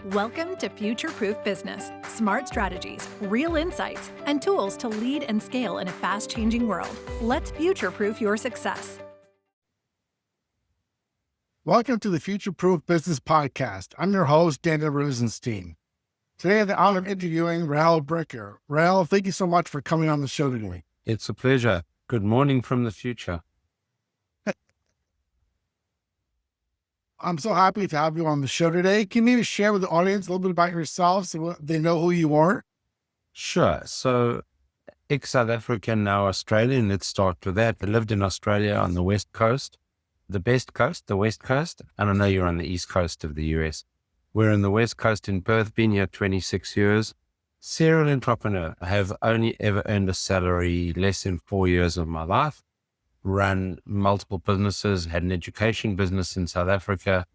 Welcome to Future-Proof Business, smart strategies, real insights, and tools to lead and scale in a fast-changing world. Let's future-proof your success. Welcome to the Future-Proof Business Podcast. I'm your host, Daniel Rosenstein. Today I have the honor of interviewing Rael Bricker. Rael, thank you so much for coming on the show today. It's a pleasure. Good morning from the future. I'm so happy to have you on the show today. Can you share with the audience a little bit about yourself so they know who you are? Sure. So, ex-South African, now Australian. Let's start with that. I lived in Australia on the West Coast, the West Coast. And I know you're on the East Coast of the US. We're in the West Coast in Perth, been here 26 years. Serial entrepreneur. I have only ever earned a salary less than 4 years of my life. Run multiple businesses, had an education business in South Africa,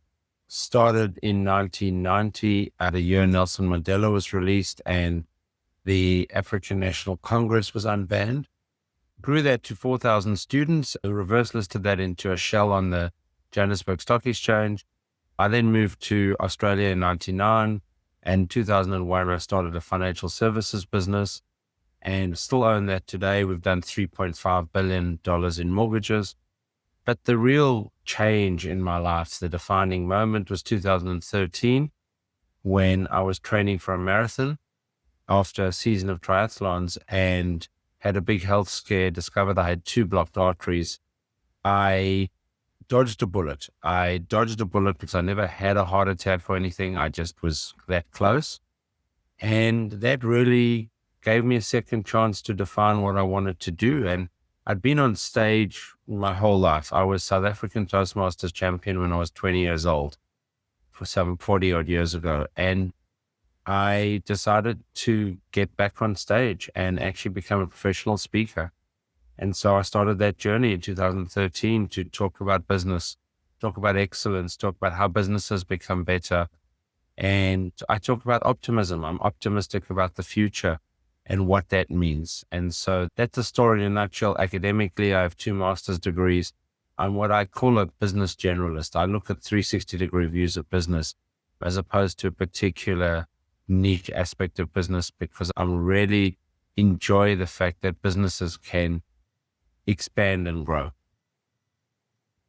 started in 1990 at a year Nelson Mandela was released and the African National Congress was unbanned. Grew that to 4,000 students, reverse listed that into a shell on the Johannesburg Stock Exchange. I then moved to Australia in 99 and 2001 I started a financial services business. And still own that today. We've done $3.5 billion in mortgages. But the real change in my life, the defining moment, was 2013 when I was training for a marathon after a season of triathlons and had a big health scare, discovered I had 2 blocked arteries. I dodged a bullet. Because I never had a heart attack or anything. I just was that close. And that really gave me a second chance to define what I wanted to do. And I'd been on stage my whole life. I was South African Toastmasters champion when I was 20 years old, for some 40 odd years ago. And I decided to get back on stage and actually become a professional speaker. And so I started that journey in 2013 to talk about business, talk about excellence, talk about how businesses become better. And I talk about optimism. I'm optimistic about the future and what that means. And so that's the story in a nutshell. Academically, I have 2 master's degrees. I'm what I call a business generalist. I look at 360-degree views of business as opposed to a particular niche aspect of business, because I really enjoy the fact that businesses can expand and grow.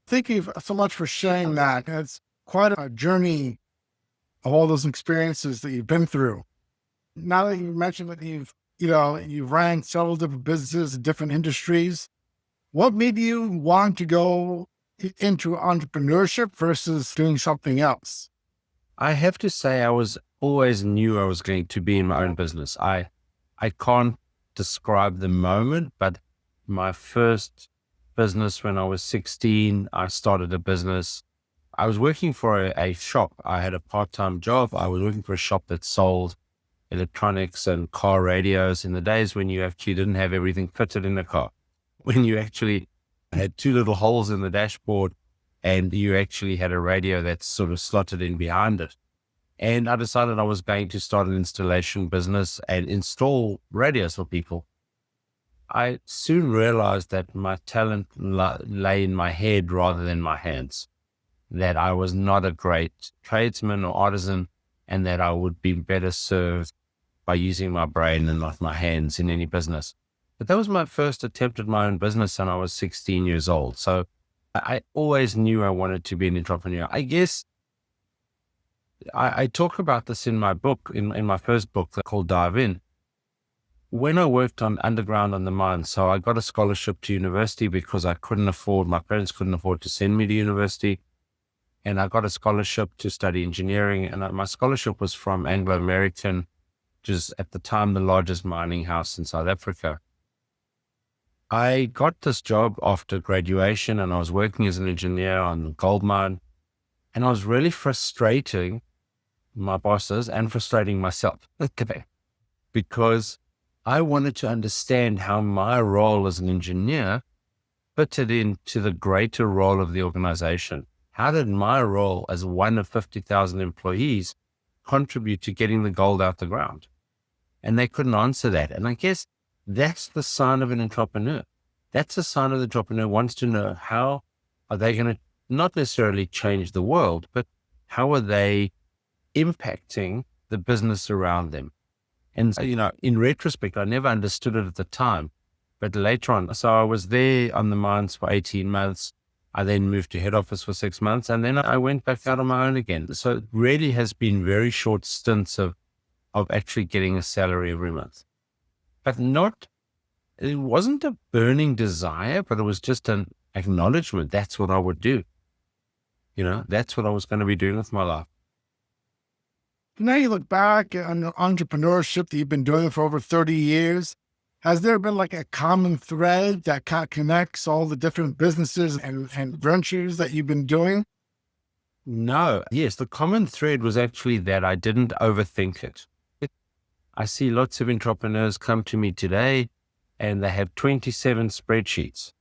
Thank you so much for sharing that. It's quite a journey of all those experiences that you've been through. Now that you mentioned that you've ran several different businesses in different industries, what made you want to go into entrepreneurship versus doing something else? I have to say, I always knew I was going to be in my own business. I can't describe the moment, but my first business when I was 16, I started a business. I was working for a shop. I had a part-time job. I was working for a shop that sold electronics and car radios in the days when you actually didn't have everything fitted in the car, when you actually had 2 little holes in the dashboard and you actually had a radio that's sort of slotted in behind it. And I decided I was going to start an installation business and install radios for people. I soon realized that my talent lay in my head rather than my hands, that I was not a great tradesman or artisan, and that I would be better served by using my brain and not my hands in any business. But that was my first attempt at my own business, and I was 16 years old. So I always knew I wanted to be an entrepreneur. I guess I talk about this in my book, in my first book called Dive In. When I worked underground on the mine, so I got a scholarship to university because my parents couldn't afford to send me to university. And I got a scholarship to study engineering. And my scholarship was from Anglo American, which is at the time the largest mining house in South Africa. I got this job after graduation and I was working as an engineer on the gold mine. And I was really frustrating my bosses and frustrating myself because I wanted to understand how my role as an engineer fitted into the greater role of the organization. How did my role as one of 50,000 employees contribute to getting the gold out the ground? And they couldn't answer that. And I guess that's the sign of an entrepreneur. That's the sign of the entrepreneur wants to know, how are they going to not necessarily change the world, but how are they impacting the business around them. And, in retrospect, I never understood it at the time, but later on, so I was there on the mines for 18 months. I then moved to head office for 6 months, and then I went back out on my own again. So it really has been very short stints of actually getting a salary every month, but it wasn't a burning desire, but it was just an acknowledgement. That's what I would do. That's what I was going to be doing with my life. Now you look back on the entrepreneurship that you've been doing for over 30 years. Has there been like a common thread that kind of connects all the different businesses and ventures that you've been doing? No. Yes, the common thread was actually that I didn't overthink it. I see lots of entrepreneurs come to me today and they have 27 spreadsheets.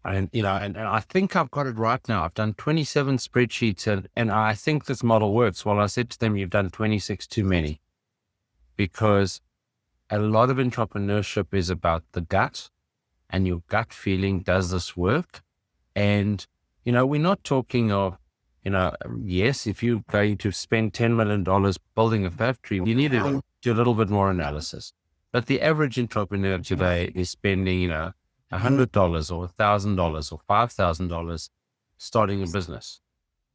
And I think I've got it right now. I've done 27 spreadsheets and I think this model works. Well, I said to them, you've done 26 too many, because a lot of entrepreneurship is about the gut and your gut feeling. Does this work? And, we're not talking of, yes, if you're going to spend $10 million building a factory, you need to do a little bit more analysis. But the average entrepreneur today is spending, $100 or $1,000 or $5,000 starting a business.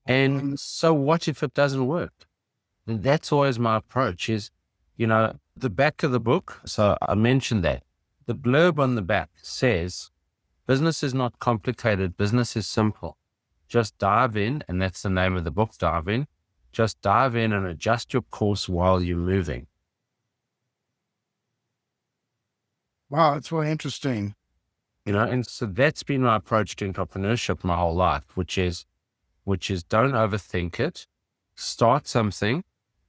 And so what if it doesn't work? And that's always my approach is, the back of the book. So I mentioned that the blurb on the back says, business is not complicated. Business is simple. Just dive in. And that's the name of the book, Dive In. Just dive in and adjust your course while you're moving. Wow, that's really interesting. And so that's been my approach to entrepreneurship my whole life, which is don't overthink it, start something,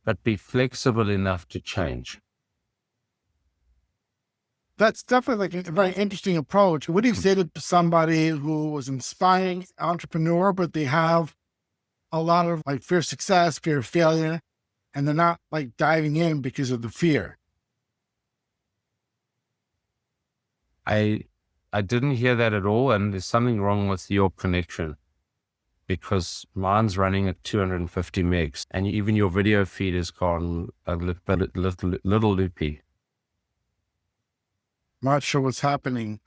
but be flexible enough to change. That's definitely like a very interesting approach. What do you say to somebody who was an inspiring entrepreneur, but they have a lot of like fear of success, fear of failure, and they're not like diving in because of the fear? I didn't hear that at all, and there's something wrong with your connection, because mine's running at 250 megs, and even your video feed has gone a little loopy. Not sure what's happening.